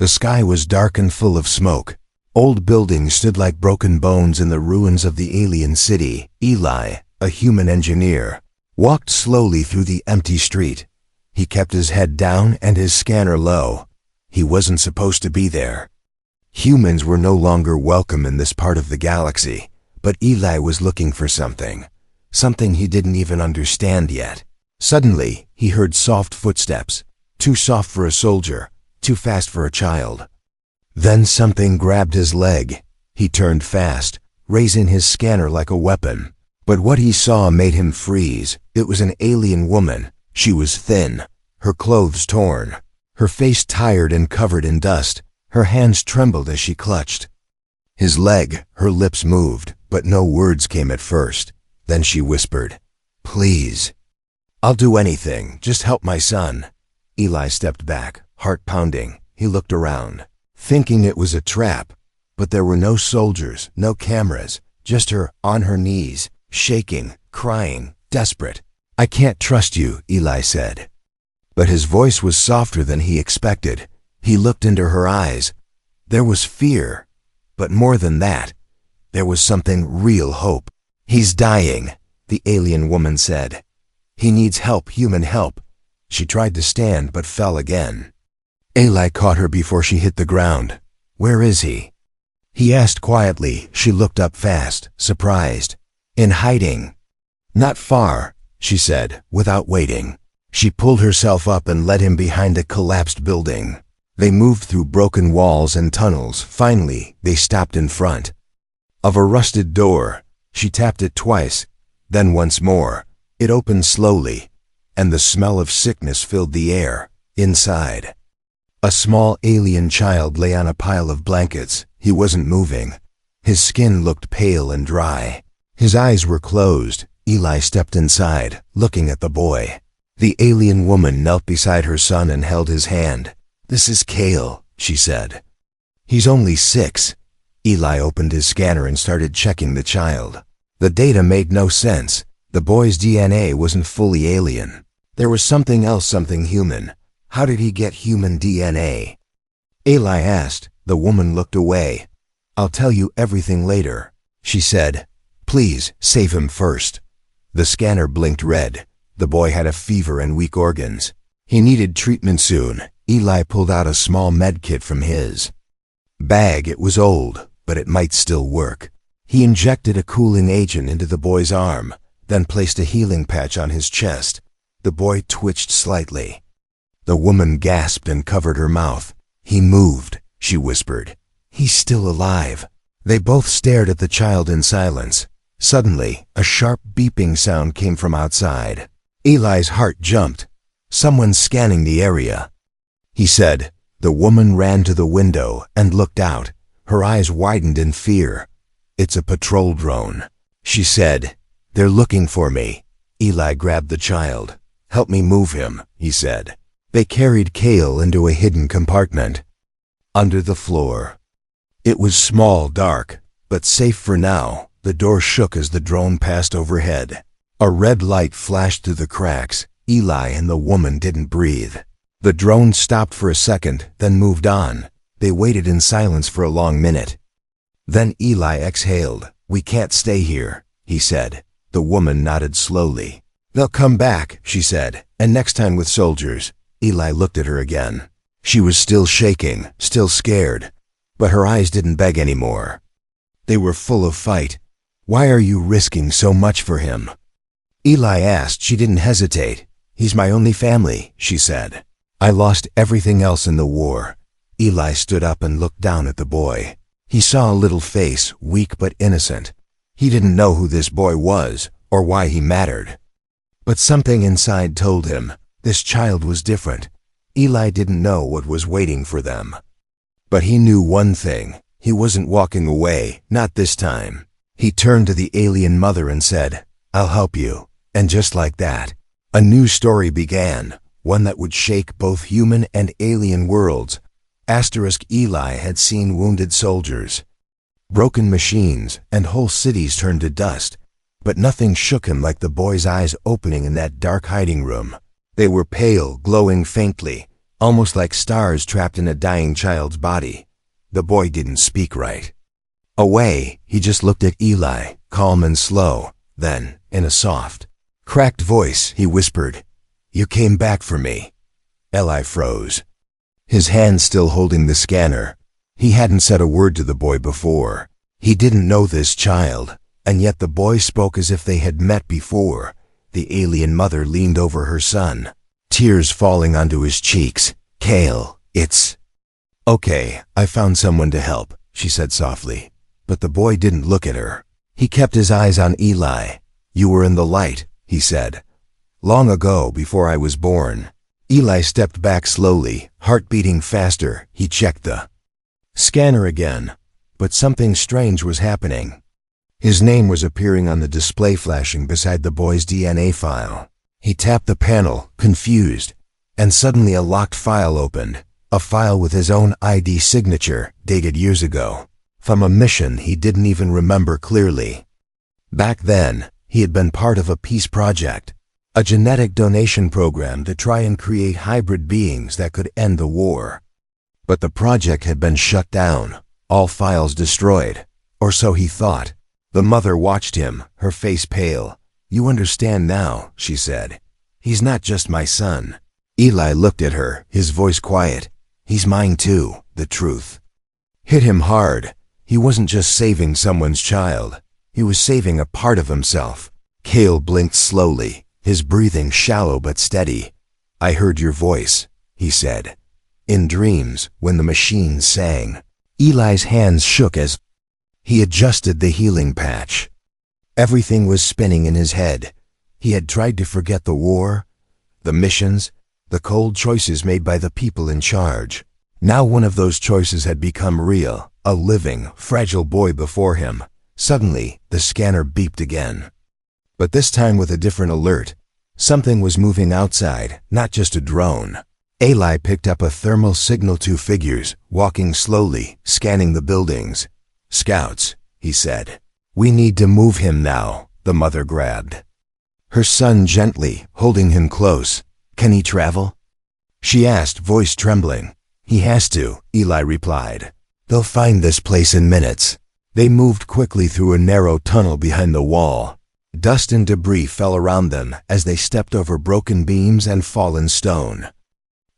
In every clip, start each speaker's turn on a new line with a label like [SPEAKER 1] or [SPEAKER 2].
[SPEAKER 1] The sky was dark and full of smoke. Old buildings stood like broken bones in the ruins of the alien city. Eli, a human engineer, walked slowly through the empty street. He kept his head down and his scanner low. He wasn't supposed to be there. Humans were no longer welcome in this part of the galaxy, but Eli was looking for something he didn't even understand yet. Suddenly, he heard soft footsteps, too soft for a soldier, too fast for a child. Then something grabbed his leg. He turned fast, raising his scanner like a weapon. But what he saw made him freeze. It was an alien woman. She was thin, her clothes torn, her face tired and covered in dust. Her hands trembled as she clutched his leg. Her lips moved, but no words came at first. Then she whispered, "Please. I'll do anything. Just help my son." Eli stepped back, heart pounding. He looked around, thinking it was a trap. But there were no soldiers, no cameras, just her on her knees, shaking, crying, desperate. "I can't trust you," Eli said. But his voice was softer than he expected. He looked into her eyes. There was fear, but more than that, there was something real hope. "He's dying," the alien woman said. "He needs help, human help." She tried to stand but fell again. Eli caught her before she hit the ground. "Where is he?" he asked quietly. She looked up fast, surprised. "In hiding." "Not far," she said, without waiting. She pulled herself up and led him behind a collapsed building. They moved through broken walls and tunnels. Finally, they stopped in front of a rusted door. She tapped it twice, then once more. It opened slowly, and the smell of sickness filled the air. Inside, a small alien child lay on a pile of blankets. He wasn't moving. His skin looked pale and dry. His eyes were closed. Eli stepped inside, looking at the boy. The alien woman knelt beside her son and held his hand. "This is Kale," she said. "He's only 6. Eli opened his scanner and started checking the child. The data made no sense. The boy's DNA wasn't fully alien. There was something else, something human. How did he get human DNA? Eli asked. The woman looked away. "I'll tell you everything later," she said. "Please, save him first." The scanner blinked red. The boy had a fever and weak organs. He needed treatment soon. Eli pulled out a small med kit from his bag. It was old, but it might still work. He injected a cooling agent into the boy's arm, then placed a healing patch on his chest. The boy twitched slightly. The woman gasped and covered her mouth. "He moved," she whispered. "He's still alive." They both stared at the child in silence. Suddenly, a sharp beeping sound came from outside. Eli's heart jumped. "Someone's scanning the area," he said. The woman ran to the window and looked out. Her eyes widened in fear. "It's a patrol drone," she said. "They're looking for me." Eli grabbed the child. "Help me move him," he said. They carried Kale into a hidden compartment under the floor. It was small, dark, but safe for now. The door shook as the drone passed overhead. A red light flashed through the cracks. Eli and the woman didn't breathe. The drone stopped for a second, then moved on. They waited in silence for a long minute. Then Eli exhaled. "We can't stay here," he said. The woman nodded slowly. "They'll come back," she said, "and next time with soldiers." Eli looked at her again. She was still shaking, still scared, but her eyes didn't beg anymore. They were full of fight. "Why are you risking so much for him?" Eli asked. She didn't hesitate. "He's my only family," she said. "I lost everything else in the war." Eli stood up and looked down at the boy. He saw a little face, weak but innocent. He didn't know who this boy was or why he mattered. But something inside told him this child was different. Eli didn't know what was waiting for them. But he knew one thing. He wasn't walking away, not this time. He turned to the alien mother and said, "I'll help you." And just like that, a new story began, one that would shake both human and alien worlds. Eli had seen wounded soldiers, broken machines, and whole cities turned to dust. But nothing shook him like the boy's eyes opening in that dark hiding room. They were pale, glowing faintly, almost like stars trapped in a dying child's body. The boy didn't speak right. Away, he just looked at Eli, calm and slow. Then, in a soft, cracked voice, he whispered, "You came back for me." Eli froze, his hand still holding the scanner. He hadn't said a word to the boy before. He didn't know this child, and yet the boy spoke as if they had met before. The alien mother leaned over her son, tears falling onto his cheeks. "Kale, it's okay, I found someone to help," she said softly. But the boy didn't look at her. He kept his eyes on Eli. "You were in the light," he said. "Long ago, before I was born." Eli stepped back slowly, heart beating faster. He checked the scanner again, but something strange was happening. His name was appearing on the display, flashing beside the boy's DNA file. He tapped the panel, confused, and suddenly a locked file opened, a file with his own ID signature, dated years ago, from a mission he didn't even remember clearly. Back then, he had been part of a peace project, a genetic donation program to try and create hybrid beings that could end the war. But the project had been shut down, all files destroyed, or so he thought. The mother watched him, her face pale. "You understand now," she said. "He's not just my son." Eli looked at her, his voice quiet. "He's mine too." The truth hit him hard. He wasn't just saving someone's child. He was saving a part of himself. Kale blinked slowly, his breathing shallow but steady. "I heard your voice," he said. "In dreams, when the machine sang." Eli's hands shook as he adjusted the healing patch. Everything was spinning in his head. He had tried to forget the war, the missions, the cold choices made by the people in charge. Now one of those choices had become real, a living, fragile boy before him. Suddenly, the scanner beeped again. But this time with a different alert. Something was moving outside, not just a drone. Eli picked up a thermal signal. Two figures, walking slowly, scanning the buildings. "Scouts," he said. "We need to move him now." The mother grabbed her son gently, holding him close. "Can he travel?" she asked, voice trembling. "He has to," Eli replied. "They'll find this place in minutes." They moved quickly through a narrow tunnel behind the wall. Dust and debris fell around them as they stepped over broken beams and fallen stone.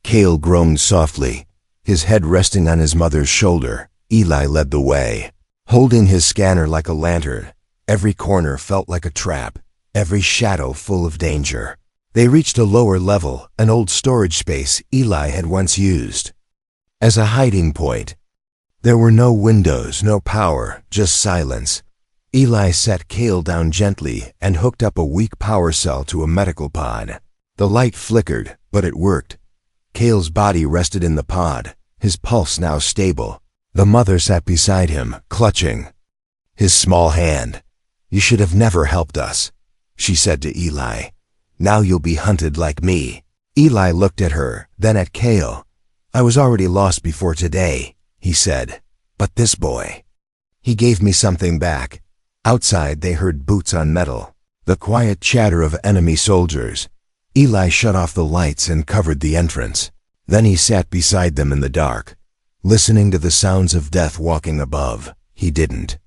[SPEAKER 1] Kale groaned softly, his head resting on his mother's shoulder. Eli led the way, holding his scanner like a lantern. Every corner felt like a trap, every shadow full of danger. They reached a lower level, an old storage space Eli had once used as a hiding point. There were no windows, no power, just silence. Eli set Kale down gently and hooked up a weak power cell to a medical pod. The light flickered, but it worked. Kale's body rested in the pod, his pulse now stable. The mother sat beside him, clutching his small hand. "You should have never helped us," she said to Eli. "Now you'll be hunted like me." Eli looked at her, then at Kale. "I was already lost before today," he said. "But this boy." He gave me something back. Outside they heard boots on metal, the quiet chatter of enemy soldiers. Eli shut off the lights and covered the entrance. Then he sat beside them in the dark, listening to the sounds of death walking above. He didn't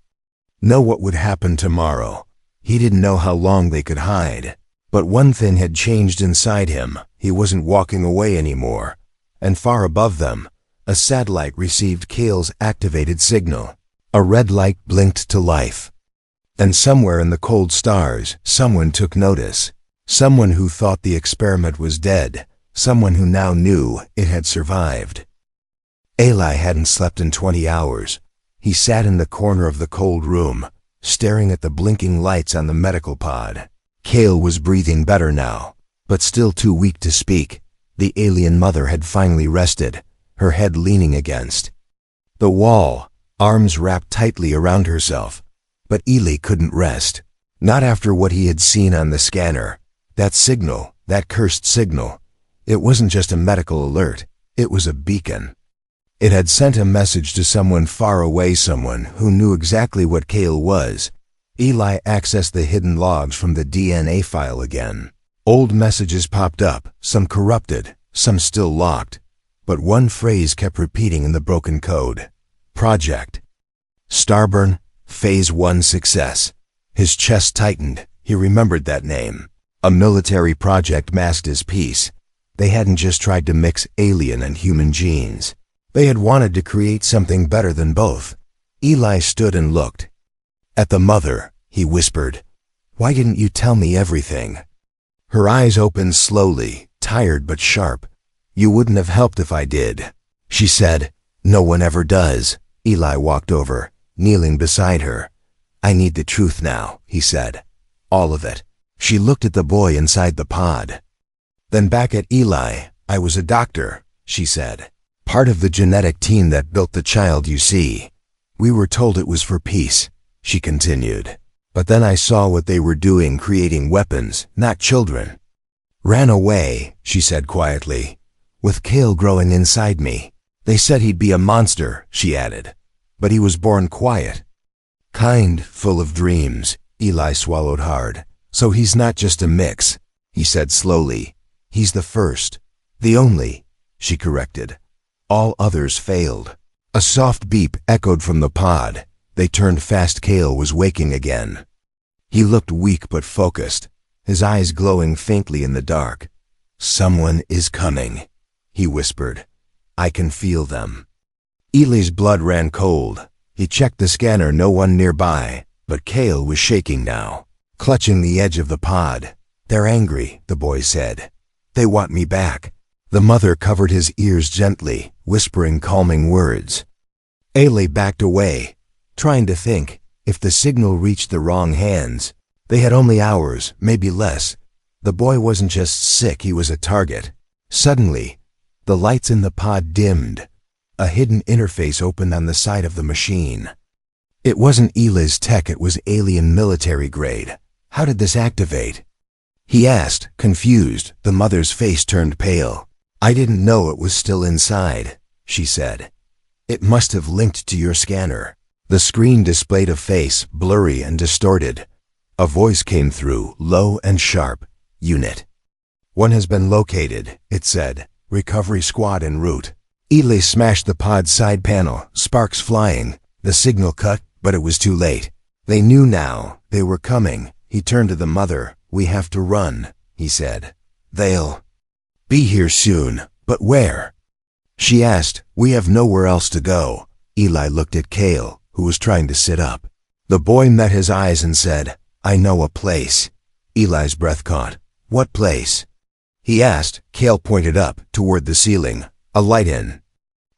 [SPEAKER 1] know what would happen tomorrow. He didn't know how long they could hide. But one thing had changed inside him. He wasn't walking away anymore. And far above them, a satellite received Kale's activated signal. A red light blinked to life. And somewhere in the cold stars, someone took notice. Someone who thought the experiment was dead. Someone who now knew it had survived. Eli hadn't slept in 20 hours. He sat in the corner of the cold room, staring at the blinking lights on the medical pod. Kale was breathing better now, but still too weak to speak. The alien mother had finally rested, her head leaning against the wall, arms wrapped tightly around herself. But Eli couldn't rest. Not after what he had seen on the scanner. That signal, that cursed signal. It wasn't just a medical alert. It was a beacon. It had sent a message to someone far away, someone who knew exactly what Kale was. Eli accessed the hidden logs from the DNA file again. Old messages popped up, some corrupted, some still locked. but one phrase kept repeating in the broken code. Project Starburn, Phase 1 success. His chest tightened. He remembered that name. A military project masked as peace. They hadn't just tried to mix alien and human genes. They had wanted to create something better than both. Eli stood and looked. At the mother, he whispered, "Why didn't you tell me everything?" Her eyes opened slowly, tired but sharp. "You wouldn't have helped if I did," she said. "No one ever does." Eli walked over, kneeling beside her. "I need the truth now," he said. "All of it." She looked at the boy inside the pod. Then back at Eli. "I was a doctor," she said. "Part of the genetic team that built the child you see. We were told it was for peace," she continued. "But then I saw what they were doing, creating weapons, not children. Ran away," she said quietly, "with Kale growing inside me. They said he'd be a monster," she added. "But he was born quiet. Kind, full of dreams." Eli swallowed hard. "So he's not just a mix," he said slowly. "He's the first. The only," she corrected. "All others failed." A soft beep echoed from the pod. They turned fast. Kale was waking again. He looked weak but focused, his eyes glowing faintly in the dark. "Someone is coming," he whispered. "I can feel them." Eli's blood ran cold. He checked the scanner, no one nearby, but Kale was shaking now, clutching the edge of the pod. "They're angry," the boy said. "They want me back." The mother covered his ears gently, whispering calming words. Eli backed away, trying to think. If the signal reached the wrong hands, they had only hours, maybe less. The boy wasn't just sick, he was a target. Suddenly, the lights in the pod dimmed. A hidden interface opened on the side of the machine. It wasn't Eli's tech, it was alien military grade. How did this activate? He asked, confused. The mother's face turned pale. "I didn't know it was still inside," she said. "It must have linked to your scanner." The screen displayed a face, blurry and distorted. A voice came through, low and sharp. "Unit 1 has been located," it said. "Recovery squad en route." Eli smashed the pod's side panel, sparks flying. The signal cut, but it was too late. They knew now. They were coming. He turned to the mother. "We have to run," he said. "They'll be here soon." "But where?" she asked. "We have nowhere else to go." Eli looked at Kale, who was trying to sit up. The boy met his eyes and said, "I know a place." Eli's breath caught. "What place?" he asked. Kale pointed up, toward the ceiling. "A light in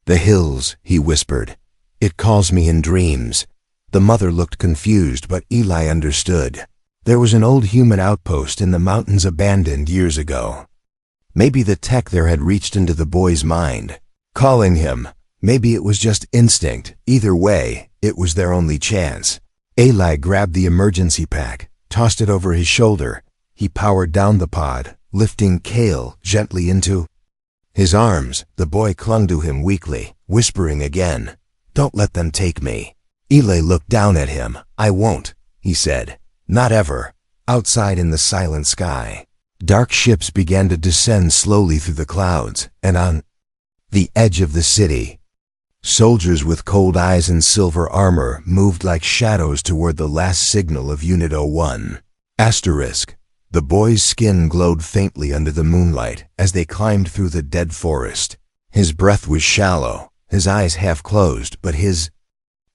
[SPEAKER 1] the hills," he whispered. "It calls me in dreams." The mother looked confused, but Eli understood. There was an old human outpost in the mountains, abandoned years ago. Maybe the tech there had reached into the boy's mind, calling him. Maybe it was just instinct. Either way, it was their only chance. Eli grabbed the emergency pack, tossed it over his shoulder. He powered down the pod, lifting Kale gently into his arms. The boy clung to him weakly, whispering again, "Don't let them take me." Eli looked down at him. "I won't," he said. "Not ever." Outside in the silent sky, dark ships began to descend slowly through the clouds, and on the edge of the city, soldiers with cold eyes and silver armor moved like shadows toward the last signal of Unit 01. Asterisk. The boy's skin glowed faintly under the moonlight as they climbed through the dead forest. His breath was shallow, his eyes half closed, but his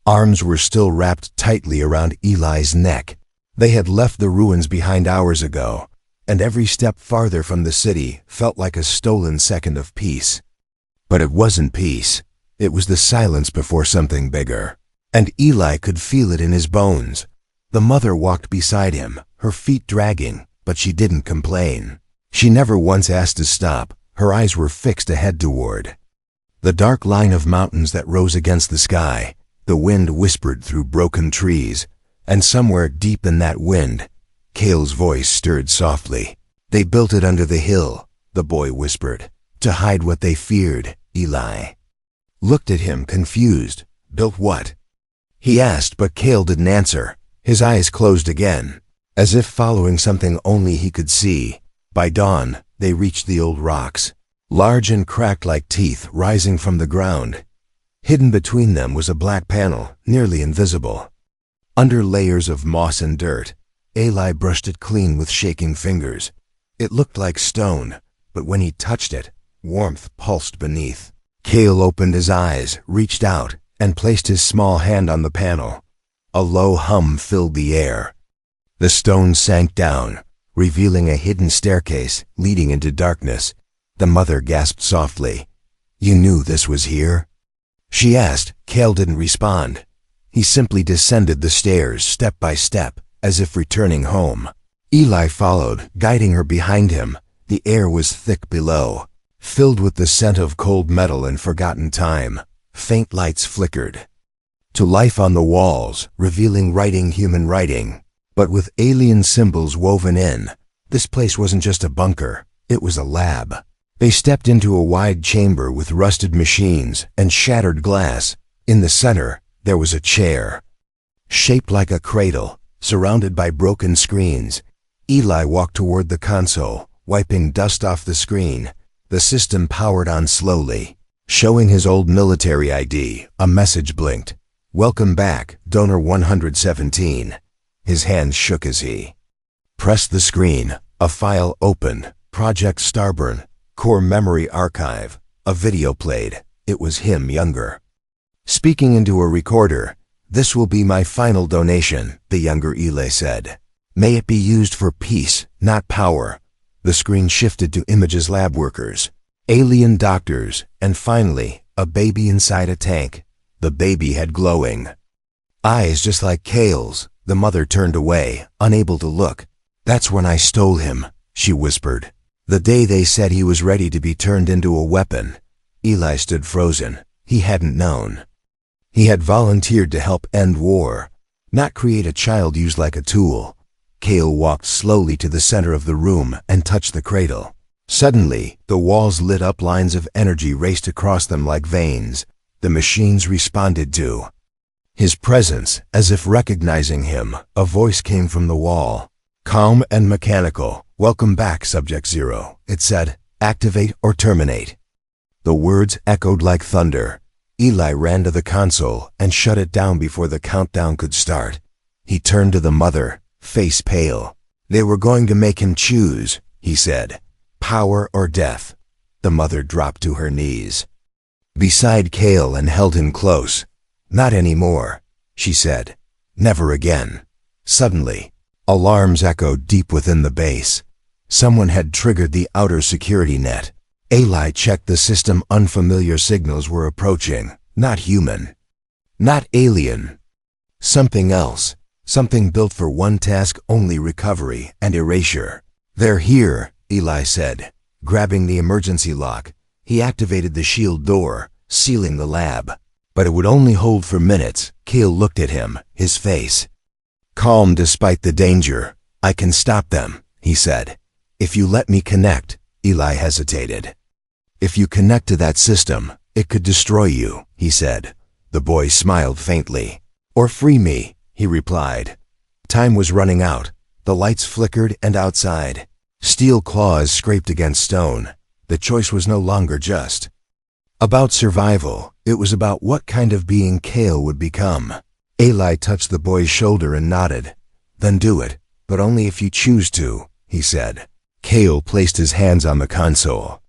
[SPEAKER 1] arms were still wrapped tightly around Eli's neck. They had left the ruins behind hours ago, and every step farther from the city felt like a stolen second of peace. But it wasn't peace. It was the silence before something bigger. And Eli could feel it in his bones. The mother walked beside him, her feet dragging, but she didn't complain. She never once asked to stop. Her eyes were fixed ahead toward the dark line of mountains that rose against the sky. The wind whispered through broken trees, and somewhere deep in that wind, Kale's voice stirred softly. "They built it under the hill," the boy whispered, "to hide what they feared." Eli looked at him, confused. "Built what?" he asked, but Kale didn't answer. His eyes closed again, as if following something only he could see. By dawn, they reached the old rocks. large and cracked like teeth rising from the ground. Hidden between them was a black panel, nearly invisible. Under layers of moss and dirt, Eli brushed it clean with shaking fingers. It looked like stone, but when he touched it, warmth pulsed beneath. Cale opened his eyes, reached out, and placed his small hand on the panel. A low hum filled the air. The stone sank down, revealing a hidden staircase leading into darkness. The mother gasped softly. "You knew this was here?" she asked. Cale didn't respond. He simply descended the stairs step by step, as if returning home. Eli followed, guiding her behind him. The air was thick below, filled with the scent of cold metal and forgotten time. Faint lights flickered to life on the walls, revealing human writing, but with alien symbols woven in. This place wasn't just a bunker, it was a lab. They stepped into a wide chamber with rusted machines and shattered glass. In the center, there was a chair, shaped like a cradle, surrounded by broken screens. Eli walked toward the console, wiping dust off the screen. The system powered on slowly. Showing his old military ID, a message blinked. "Welcome back, Donor 117. His hands shook as he pressed the screen. A file opened. Project Starburn, Core Memory Archive. A video played. It was him younger, speaking into a recorder. "This will be my final donation," the younger Eli said. "May it be used for peace, not power." The screen shifted to images lab workers, alien doctors, and finally, a baby inside a tank. The baby had glowing eyes just like Cale's. The mother turned away, unable to look. "That's when I stole him," she whispered. "The day they said he was ready to be turned into a weapon." Eli stood frozen. He hadn't known. He had volunteered to help end war, not create a child used like a tool. Cale walked slowly to the center of the room and touched the cradle. Suddenly, the walls lit up. Lines of energy raced across them like veins. The machines responded to his presence, as if recognizing him. A voice came from the wall, calm and mechanical. "Welcome back, Subject Zero," it said. "Activate or terminate." The words echoed like thunder. Eli ran to the console and shut it down before the countdown could start. He turned to the mother, face pale. "They were going to make him choose," he said. "Power or death." The mother dropped to her knees beside Cale and held him close. "Not anymore," she said. "Never again." Suddenly, alarms echoed deep within the base. Someone had triggered the outer security net. Eli checked the system. Unfamiliar signals were approaching. Not human. Not alien. Something else. Something built for one task only: recovery and erasure. "They're here," Eli said, grabbing the emergency lock. He activated the shield door, sealing the lab. But it would only hold for minutes. Cale looked at him, his face calm despite the danger. "I can stop them," he said. "If you let me connect." Eli hesitated. "If you connect to that system, it could destroy you," he said. The boy smiled faintly. "Or free me," he replied. Time was running out. The lights flickered, and outside, steel claws scraped against stone. The choice was no longer just about survival. It was about what kind of being Cale would become. Eli touched the boy's shoulder and nodded. "Then do it, but only if you choose to," he said. Cale placed his hands on the console,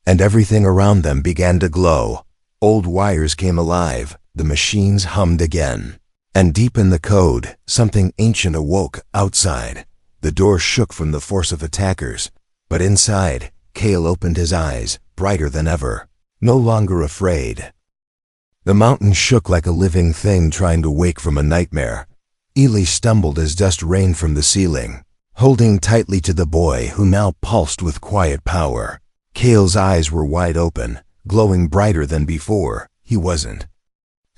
[SPEAKER 1] and everything around them began to glow. Old wires came alive. The machines hummed again. And deep in the code, something ancient awoke. Outside, the door shook from the force of attackers. But inside, Cale opened his eyes, brighter than ever, no longer afraid. The mountain shook like a living thing trying to wake from a nightmare. Eli stumbled as dust rained from the ceiling, holding tightly to the boy who now pulsed with quiet power. Cale's eyes were wide open, glowing brighter than before. He wasn't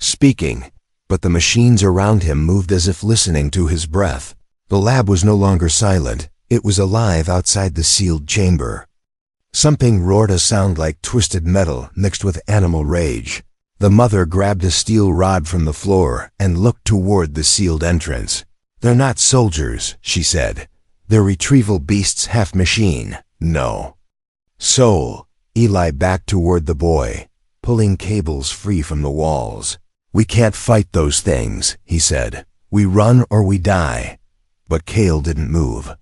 [SPEAKER 1] speaking, but the machines around him moved as if listening to his breath. The lab was no longer silent. It was alive outside the sealed chamber. Something roared, a sound like twisted metal mixed with animal rage. The mother grabbed a steel rod from the floor and looked toward the sealed entrance. "They're not soldiers," she said. "They're retrieval beasts, half machine. No soul." Eli backed toward the boy, pulling cables free from the walls. "We can't fight those things," he said. "We run or we die." But Cale didn't move.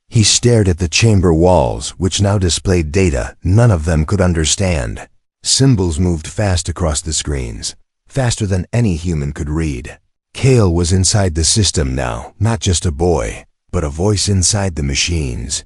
[SPEAKER 1] He stared at the chamber walls, which now displayed data none of them could understand. Symbols moved fast across the screens, faster than any human could read. Cale was inside the system now, not just a boy, but a voice inside the machines.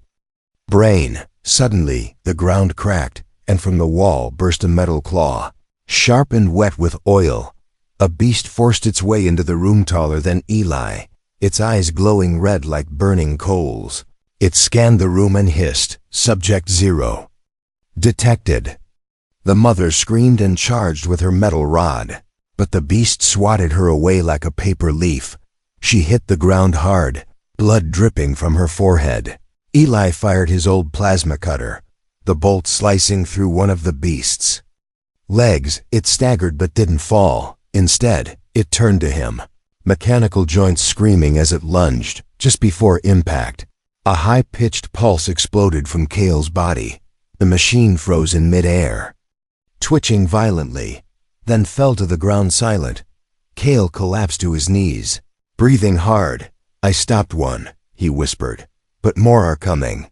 [SPEAKER 1] Brain. Suddenly, the ground cracked, and from the wall burst a metal claw, sharp and wet with oil. A beast forced its way into the room, taller than Eli, its eyes glowing red like burning coals. It scanned the room and hissed, "Subject 0. Detected." The mother screamed and charged with her metal rod, but the beast swatted her away like a paper leaf. She hit the ground hard, blood dripping from her forehead. Eli fired his old plasma cutter, the bolt slicing through one of the beast's legs. It staggered but didn't fall. Instead, it turned to him, mechanical joints screaming as it lunged. Just before impact, a high-pitched pulse exploded from Cale's body. The machine froze in mid-air, twitching violently, then fell to the ground silent. Cale collapsed to his knees, breathing hard. "I stopped one," he whispered, "but more are coming."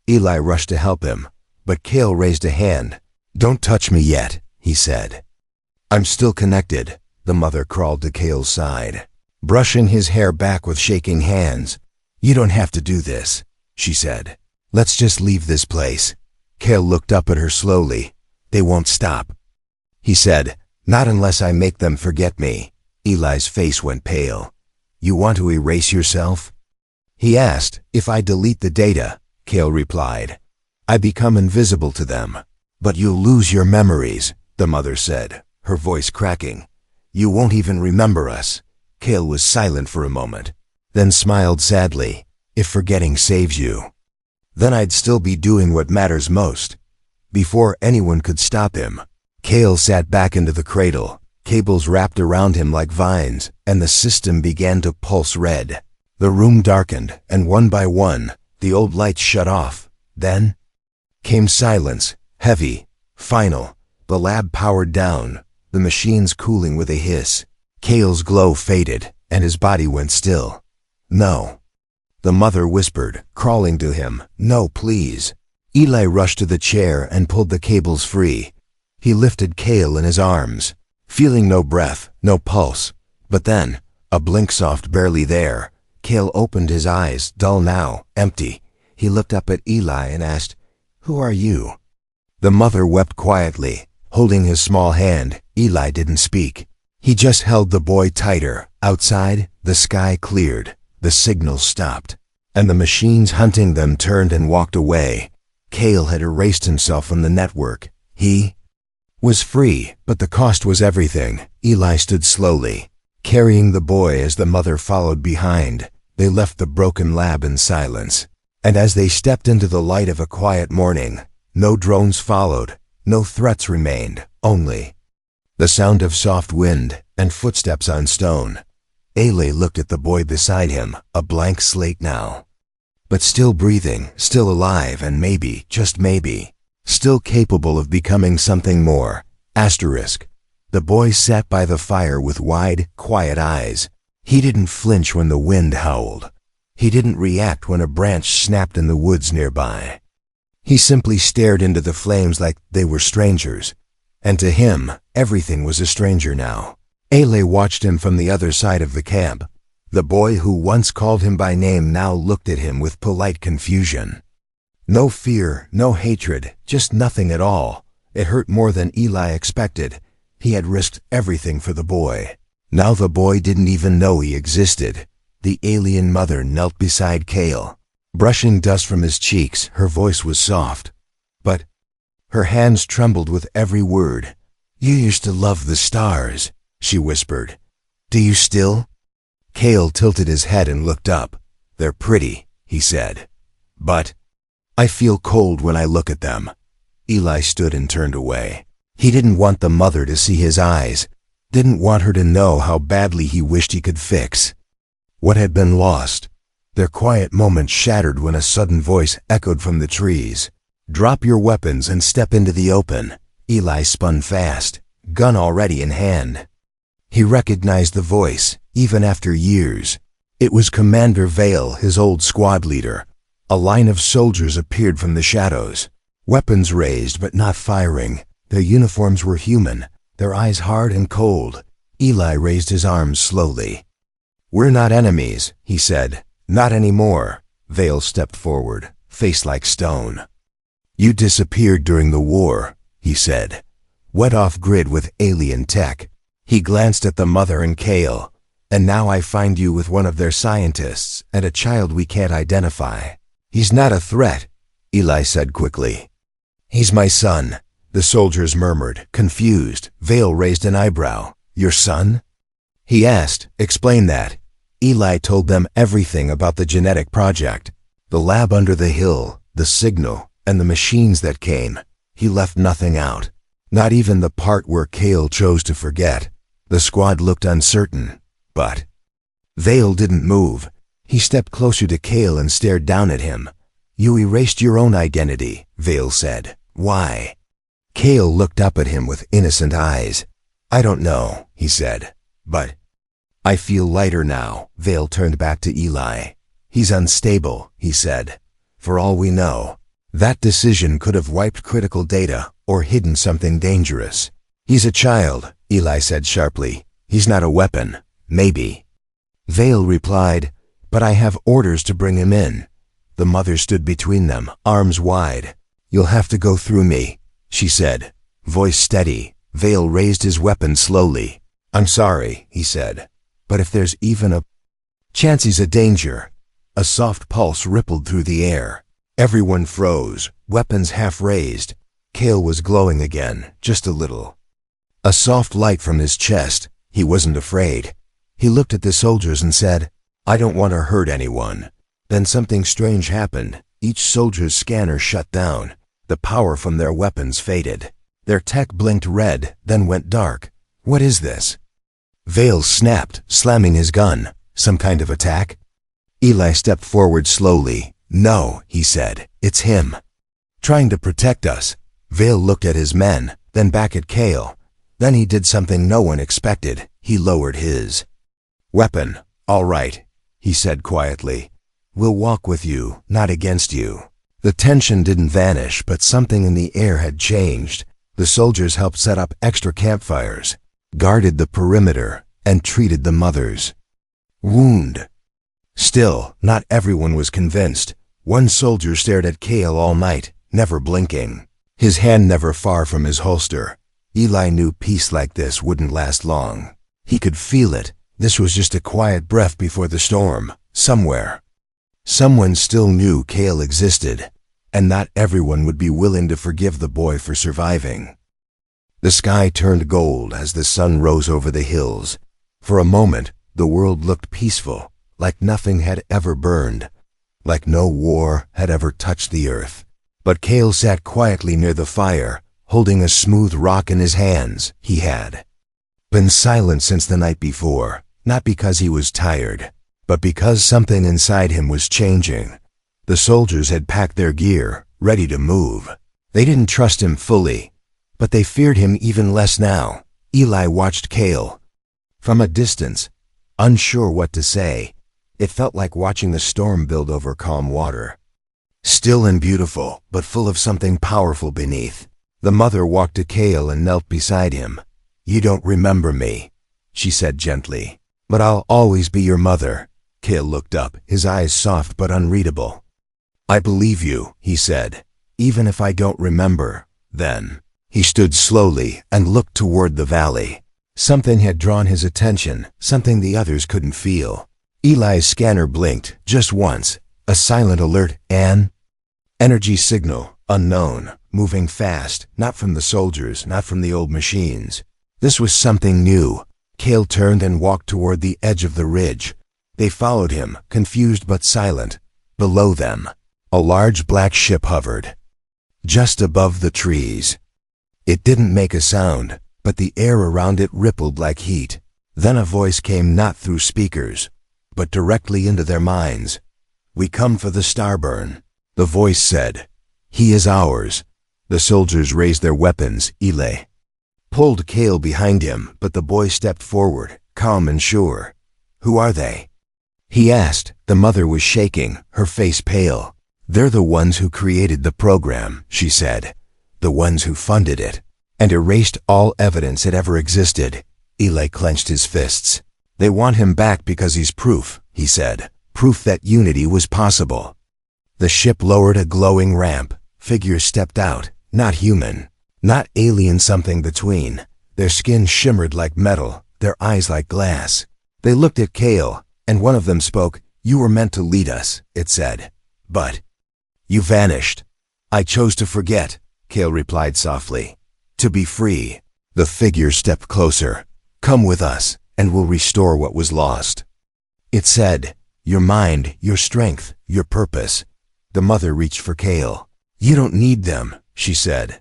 [SPEAKER 1] Eli rushed to help him, but Cale raised a hand. "Don't touch me yet," he said. "I'm still connected." The mother crawled to Cale's side, brushing his hair back with shaking hands. "You don't have to do this," she said. "Let's just leave this place." Cale looked up at her slowly. "They won't stop," he said. "Not unless I make them forget me." Eli's face went pale. "You want to erase yourself?" he asked. "If I delete the data," Cale replied, "I become invisible to them." "But you'll lose your memories," the mother said, her voice cracking. "You won't even remember us." Cale was silent for a moment, then smiled sadly. "If forgetting saves you, then I'd still be doing what matters most." Before anyone could stop him, Cale sat back into the cradle, cables wrapped around him like vines, and the system began to pulse red. The room darkened, and one by one, the old lights shut off. Then came silence, heavy, final. The lab powered down, the machines cooling with a hiss. Cale's glow faded, and his body went still. "No," the mother whispered, crawling to him. "No, please." Eli rushed to the chair and pulled the cables free. He lifted Cale in his arms, feeling no breath, no pulse. But then, a blink soft barely there. Cale opened his eyes, dull now, empty. He looked up at Eli and asked, "Who are you?" The mother wept quietly, holding his small hand. Eli didn't speak. He just held the boy tighter. Outside, the sky cleared, the signals stopped, and the machines hunting them turned and walked away. Cale had erased himself from the network. He was free, but the cost was everything. Eli stood slowly, carrying the boy as the mother followed behind. They left the broken lab in silence, and as they stepped into the light of a quiet morning, no drones followed, no threats remained, only the sound of soft wind and footsteps on stone. Eli looked at the boy beside him, a blank slate now, but still breathing, still alive, and maybe, just maybe, still capable of becoming something more. Asterisk. The boy sat by the fire with wide, quiet eyes. He didn't flinch when the wind howled. He didn't react when a branch snapped in the woods nearby. He simply stared into the flames like they were strangers. And to him, everything was a stranger now. Eli watched him from the other side of the camp. The boy who once called him by name now looked at him with polite confusion. No fear, no hatred, just nothing at all. It hurt more than Eli expected. He had risked everything for the boy. Now the boy didn't even know he existed. The alien mother knelt beside Cale, brushing dust from his cheeks. Her voice was soft, but her hands trembled with every word. "You used to love the stars," she whispered. "Do you still?" Cale tilted his head and looked up. "They're pretty," he said, "but I feel cold when I look at them." Eli stood and turned away. He didn't want the mother to see his eyes, didn't want her to know how badly he wished he could fix what had been lost. Their quiet moment shattered when a sudden voice echoed from the trees. Drop your weapons and step into the open. Eli spun fast, gun already in hand. He recognized the voice, even after years. It was Commander Vale, his old squad leader. A line of soldiers appeared from the shadows, weapons raised but not firing. Their uniforms were human, their eyes hard and cold. Eli raised his arms slowly. "We're not enemies," he said. "Not anymore." Vale stepped forward, face like stone. "You disappeared during the war," he said. "Went off-grid with alien tech." He glanced at the mother and Kale. "And now I find you with one of their scientists and a child we can't identify." "He's not a threat," Eli said quickly. "He's my son," the soldiers murmured, confused. Vale raised an eyebrow. "Your son?" he asked. "Explain that." Eli told them everything about the genetic project, the lab under the hill, the signal, and the machines that came. He left nothing out, not even the part where Kale chose to forget. The squad looked uncertain, but Vale didn't move. He stepped closer to Kale and stared down at him. "You erased your own identity," Vale said. "Why?" Kale looked up at him with innocent eyes. "I don't know," he said, "but I feel lighter now." Vale turned back to Eli. "He's unstable," he said. "For all we know, that decision could have wiped critical data or hidden something dangerous." "He's a child," Eli said sharply. "He's not a weapon. Maybe." Vale replied, "But I have orders to bring him in." The mother stood between them, arms wide. "You'll have to go through me," she said, voice steady. Vale raised his weapon slowly. "I'm sorry," he said, "but if there's even a chance he's a danger." A soft pulse rippled through the air. Everyone froze, weapons half raised. Kale was glowing again, just a little. A soft light from his chest. He wasn't afraid. He looked at the soldiers and said, "I don't want to hurt anyone." Then something strange happened. Each soldier's scanner shut down. The power from their weapons faded. Their tech blinked red, then went dark. "What is this?" Vale snapped, slamming his gun. "Some kind of attack?" Eli stepped forward slowly. "No," he said. "It's him. Trying to protect us." Vale looked at his men, then back at Kale. Then he did something no one expected. He lowered his weapon. "All right," he said quietly. "We'll walk with you, not against you." The tension didn't vanish, but something in the air had changed. The soldiers helped set up extra campfires, guarded the perimeter, and treated the mothers. Wound. Still, not everyone was convinced. One soldier stared at Kale all night, never blinking, his hand never far from his holster. Eli knew peace like this wouldn't last long. He could feel it. This was just a quiet breath before the storm. Somewhere, someone still knew Kale existed, and not everyone would be willing to forgive the boy for surviving. The sky turned gold as the sun rose over the hills. For a moment, the world looked peaceful, like nothing had ever burned, like no war had ever touched the earth. But Kale sat quietly near the fire, holding a smooth rock in his hands. He had been silent since the night before, not because he was tired, but because something inside him was changing. The soldiers had packed their gear, ready to move. They didn't trust him fully, but they feared him even less now. Eli watched Kale from a distance, unsure what to say. It felt like watching the storm build over calm water. Still and beautiful, but full of something powerful beneath. The mother walked to Kale and knelt beside him. "You don't remember me," she said gently, "but I'll always be your mother." Kale looked up, his eyes soft but unreadable. "I believe you," he said, "even if I don't remember." Then he stood slowly and looked toward the valley. Something had drawn his attention, something the others couldn't feel. Eli's scanner blinked, just once, a silent alert. An energy signal, unknown, moving fast, not from the soldiers, not from the old machines. This was something new. Kale turned and walked toward the edge of the ridge. They followed him, confused but silent. Below them, a large black ship hovered, just above the trees. It didn't make a sound, but the air around it rippled like heat. Then a voice came not through speakers, but directly into their minds. "We come for the Starburn," the voice said. He is ours. The soldiers raised their weapons. Eli pulled Kale behind him, but the boy stepped forward, calm and sure. Who are they? He asked. The mother was shaking, her face pale. They're the ones who created the program, she said. The ones who funded it, and erased all evidence it ever existed. Eli clenched his fists. They want him back because he's proof, he said. Proof that unity was possible. The ship lowered a glowing ramp. Figures stepped out, not human, not alien, something between. Their skin shimmered like metal, their eyes like glass. They looked at Kale, and one of them spoke. You were meant to lead us, it said. But you vanished. I chose to forget, Kale replied softly. To be free. The figure stepped closer. Come with us, and we'll restore what was lost. It said, your mind, your strength, your purpose. The mother reached for Kale. You don't need them, she said.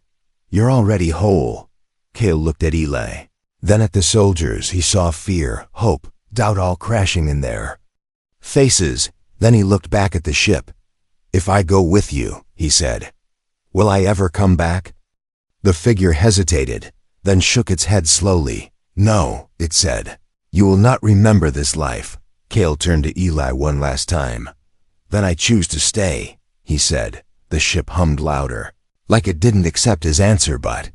[SPEAKER 1] You're already whole. Kale looked at Eli. Then at the soldiers. He saw fear, hope, doubt all crashing in their faces. Then he looked back at the ship. If I go with you, he said, will I ever come back? The figure hesitated, then shook its head slowly. No, it said. You will not remember this life. Kale turned to Eli one last time. Then I choose to stay, he said. The ship hummed louder, like it didn't accept his answer, but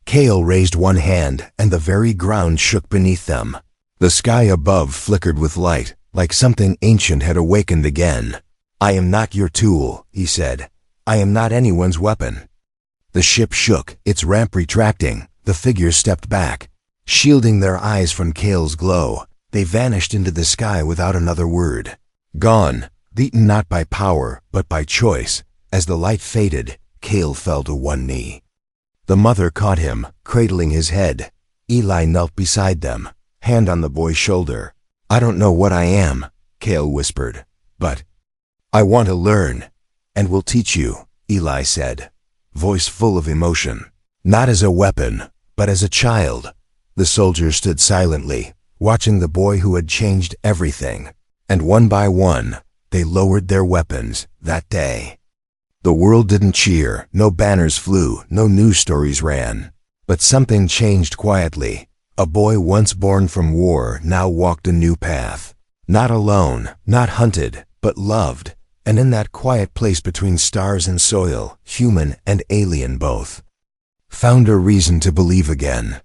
[SPEAKER 1] Kale raised one hand, and the very ground shook beneath them. The sky above flickered with light, like something ancient had awakened again. I am not your tool, he said. I am not anyone's weapon. The ship shook, its ramp retracting. The figures stepped back, shielding their eyes from Kale's glow. They vanished into the sky without another word. Gone, beaten not by power, but by choice. As the light faded, Kale fell to one knee. The mother caught him, cradling his head. Eli knelt beside them, hand on the boy's shoulder. I don't know what I am, Kale whispered, but I want to learn, and will teach you, Eli said, voice full of emotion. Not as a weapon, but as a child. The soldiers stood silently, watching the boy who had changed everything. And one by one, they lowered their weapons that day. The world didn't cheer, no banners flew, no news stories ran. But something changed quietly. A boy once born from war now walked a new path. Not alone, not hunted, but loved. And in that quiet place between stars and soil, human and alien both, found a reason to believe again.